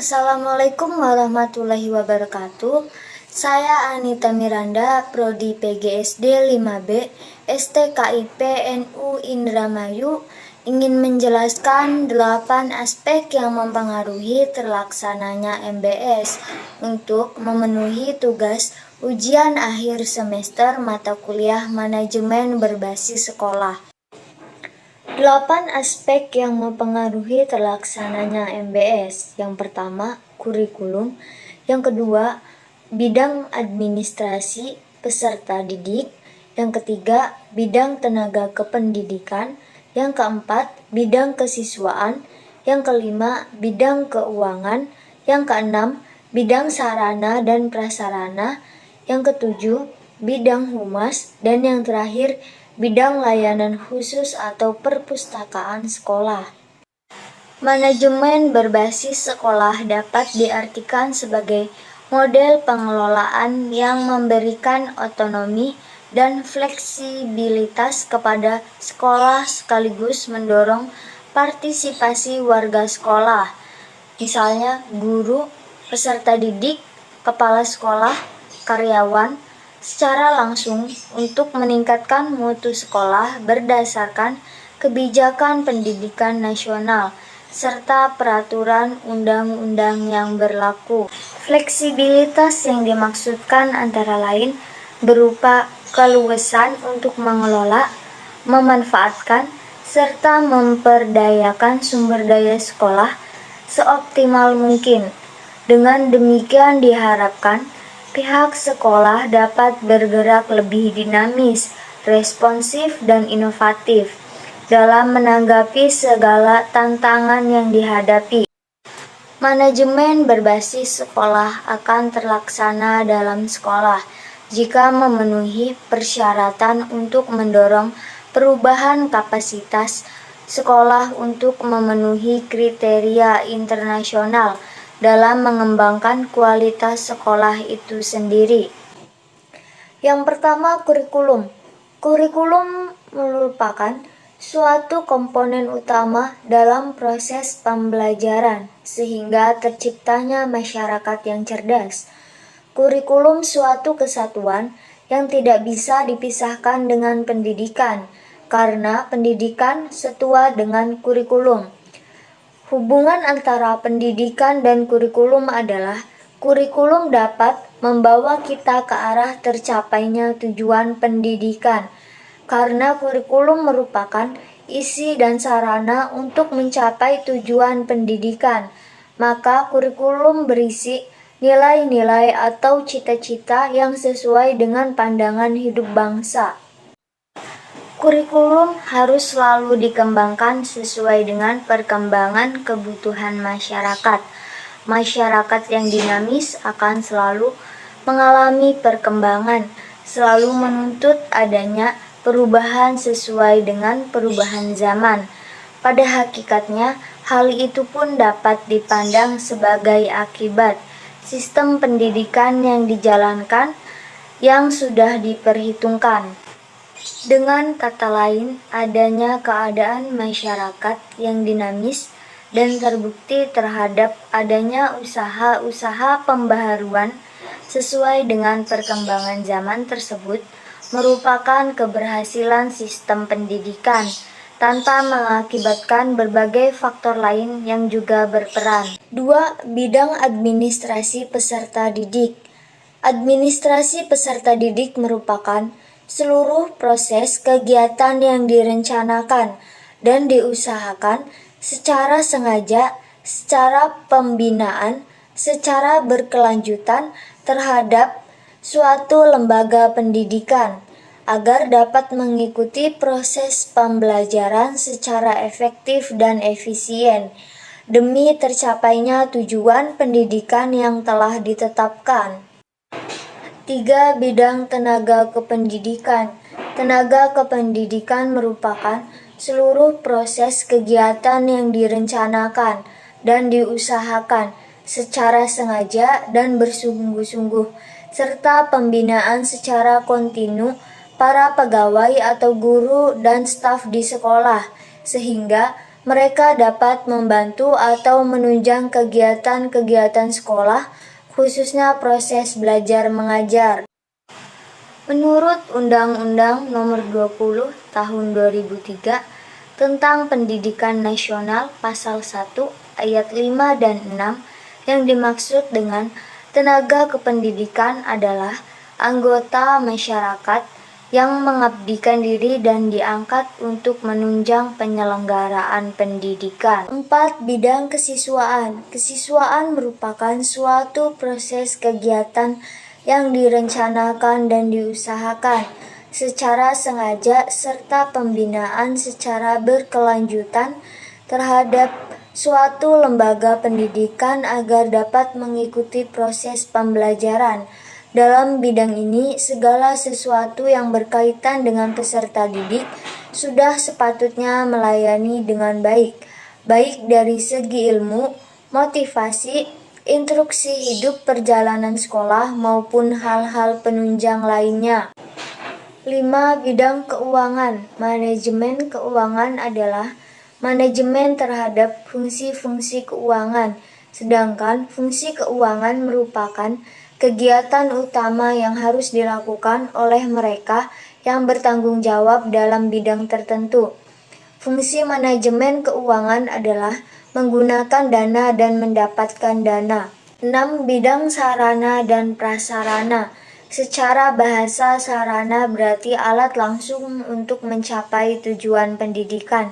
Assalamualaikum warahmatullahi wabarakatuh. Saya Anita Miranda, Prodi PGSD 5B, STKIP NU Indramayu, ingin menjelaskan 8 aspek yang mempengaruhi terlaksananya MBS untuk memenuhi tugas ujian akhir semester mata kuliah manajemen berbasis sekolah. 8 aspek yang mempengaruhi terlaksananya MBS. Yang pertama, kurikulum. Yang kedua, bidang administrasi peserta didik. Yang ketiga, bidang tenaga kependidikan. Yang keempat, bidang kesiswaan. Yang kelima, bidang keuangan. Yang keenam, bidang sarana dan prasarana. Yang ketujuh, bidang humas. Dan yang terakhir, bidang layanan khusus atau perpustakaan sekolah. Manajemen berbasis sekolah dapat diartikan sebagai model pengelolaan yang memberikan otonomi dan fleksibilitas kepada sekolah sekaligus mendorong partisipasi warga sekolah, misalnya guru, peserta didik, kepala sekolah, karyawan, secara langsung untuk meningkatkan mutu sekolah berdasarkan kebijakan pendidikan nasional serta peraturan undang-undang yang berlaku. Fleksibilitas yang dimaksudkan antara lain berupa keluasan untuk mengelola, memanfaatkan, serta memperdayakan sumber daya sekolah seoptimal mungkin. Dengan demikian diharapkan pihak sekolah dapat bergerak lebih dinamis, responsif, dan inovatif dalam menanggapi segala tantangan yang dihadapi. Manajemen berbasis sekolah akan terlaksana dalam sekolah jika memenuhi persyaratan untuk mendorong perubahan kapasitas sekolah untuk memenuhi kriteria internasional dalam mengembangkan kualitas sekolah itu sendiri. Yang pertama, kurikulum. Kurikulum merupakan suatu komponen utama dalam proses pembelajaran sehingga terciptanya masyarakat yang cerdas. Kurikulum suatu kesatuan yang tidak bisa dipisahkan dengan pendidikan, karena pendidikan setua dengan kurikulum. Hubungan antara pendidikan dan kurikulum adalah kurikulum dapat membawa kita ke arah tercapainya tujuan pendidikan, karena kurikulum merupakan isi dan sarana untuk mencapai tujuan pendidikan. Maka kurikulum berisi nilai-nilai atau cita-cita yang sesuai dengan pandangan hidup bangsa. Kurikulum harus selalu dikembangkan sesuai dengan perkembangan kebutuhan masyarakat. Masyarakat yang dinamis akan selalu mengalami perkembangan, selalu menuntut adanya perubahan sesuai dengan perubahan zaman. Pada hakikatnya, hal itu pun dapat dipandang sebagai akibat sistem pendidikan yang dijalankan yang sudah diperhitungkan. Dengan kata lain, adanya keadaan masyarakat yang dinamis dan terbukti terhadap adanya usaha-usaha pembaharuan sesuai dengan perkembangan zaman tersebut merupakan keberhasilan sistem pendidikan tanpa mengakibatkan berbagai faktor lain yang juga berperan. 2. Bidang administrasi peserta didik. Administrasi peserta didik merupakan seluruh proses kegiatan yang direncanakan dan diusahakan secara sengaja, secara pembinaan, secara berkelanjutan terhadap suatu lembaga pendidikan agar dapat mengikuti proses pembelajaran secara efektif dan efisien demi tercapainya tujuan pendidikan yang telah ditetapkan. 3. Bidang tenaga kependidikan. Tenaga kependidikan merupakan seluruh proses kegiatan yang direncanakan dan diusahakan secara sengaja dan bersungguh-sungguh, serta pembinaan secara kontinu para pegawai atau guru dan staf di sekolah, sehingga Mereka dapat membantu atau menunjang kegiatan-kegiatan sekolah, khususnya proses belajar mengajar. Menurut Undang-Undang Nomor 20 Tahun 2003 tentang Pendidikan Nasional Pasal 1 Ayat 5 dan 6, yang dimaksud dengan tenaga kependidikan adalah anggota masyarakat yang mengabdikan diri dan diangkat untuk menunjang penyelenggaraan pendidikan. 4. Bidang kesiswaan. Kesiswaan merupakan suatu proses kegiatan yang direncanakan dan diusahakan secara sengaja serta pembinaan secara berkelanjutan terhadap suatu lembaga pendidikan agar dapat mengikuti proses pembelajaran. Dalam bidang ini, segala sesuatu yang berkaitan dengan peserta didik sudah sepatutnya melayani dengan baik, baik dari segi ilmu, motivasi, instruksi hidup perjalanan sekolah maupun hal-hal penunjang lainnya. 5. Bidang keuangan. Manajemen keuangan adalah manajemen terhadap fungsi-fungsi keuangan, sedangkan fungsi keuangan merupakan kegiatan utama yang harus dilakukan oleh mereka yang bertanggung jawab dalam bidang tertentu. Fungsi manajemen keuangan adalah menggunakan dana dan mendapatkan dana. 6. Bidang sarana dan prasarana. Secara bahasa, sarana berarti alat langsung untuk mencapai tujuan pendidikan.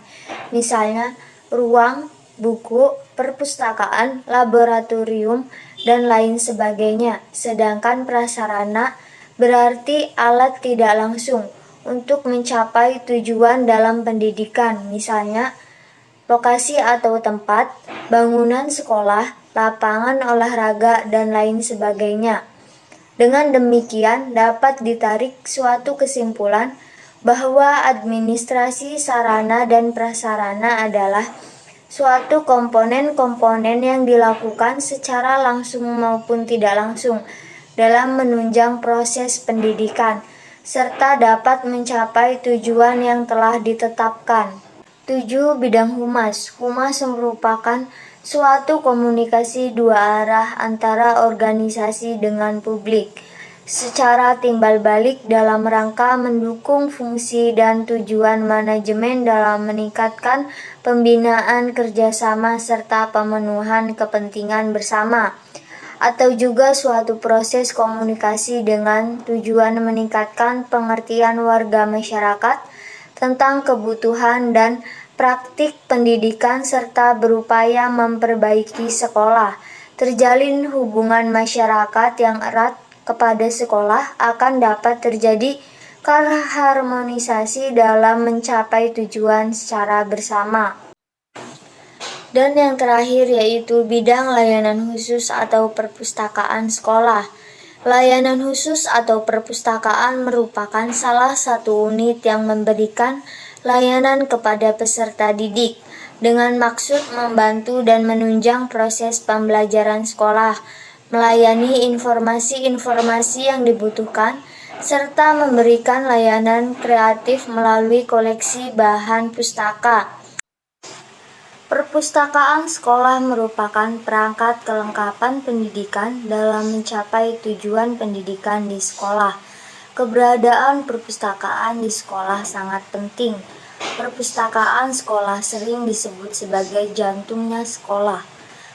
Misalnya, ruang, buku, perpustakaan, laboratorium, dan lain sebagainya. Sedangkan prasarana berarti alat tidak langsung untuk mencapai tujuan dalam pendidikan. Misalnya, lokasi atau tempat, bangunan sekolah, lapangan olahraga, dan lain sebagainya. Dengan demikian, dapat ditarik suatu kesimpulan bahwa administrasi sarana dan prasarana adalah suatu komponen-komponen yang dilakukan secara langsung maupun tidak langsung dalam menunjang proses pendidikan, serta dapat mencapai tujuan yang telah ditetapkan. 7. Bidang humas. Humas merupakan suatu komunikasi dua arah antara organisasi dengan publik, secara timbal balik dalam rangka mendukung fungsi dan tujuan manajemen dalam meningkatkan pembinaan kerjasama serta pemenuhan kepentingan bersama, atau juga suatu proses komunikasi dengan tujuan meningkatkan pengertian warga masyarakat tentang kebutuhan dan praktik pendidikan serta berupaya memperbaiki sekolah. Terjalin hubungan masyarakat yang erat kepada sekolah akan dapat terjadi harmonisasi dalam mencapai tujuan secara bersama. Dan yang terakhir yaitu bidang layanan khusus atau perpustakaan sekolah. Layanan khusus atau perpustakaan merupakan salah satu unit yang memberikan layanan kepada peserta didik dengan maksud membantu dan menunjang proses pembelajaran sekolah, melayani informasi-informasi yang dibutuhkan, serta memberikan layanan kreatif melalui koleksi bahan pustaka. Perpustakaan sekolah merupakan perangkat kelengkapan pendidikan dalam mencapai tujuan pendidikan di sekolah. Keberadaan perpustakaan di sekolah sangat penting. Perpustakaan sekolah sering disebut sebagai jantungnya sekolah,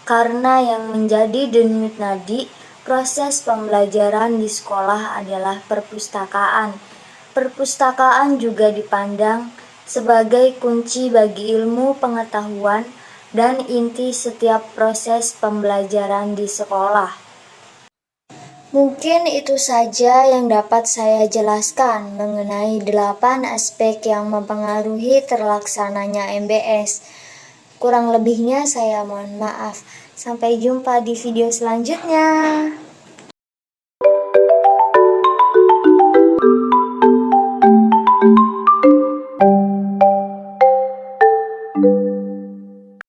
karena yang menjadi denyut nadi proses pembelajaran di sekolah adalah perpustakaan. Perpustakaan juga dipandang sebagai kunci bagi ilmu pengetahuan dan inti setiap proses pembelajaran di sekolah. Mungkin itu saja yang dapat saya jelaskan mengenai 8 aspek yang mempengaruhi terlaksananya MBS. Kurang lebihnya saya mohon maaf. Sampai jumpa di video selanjutnya.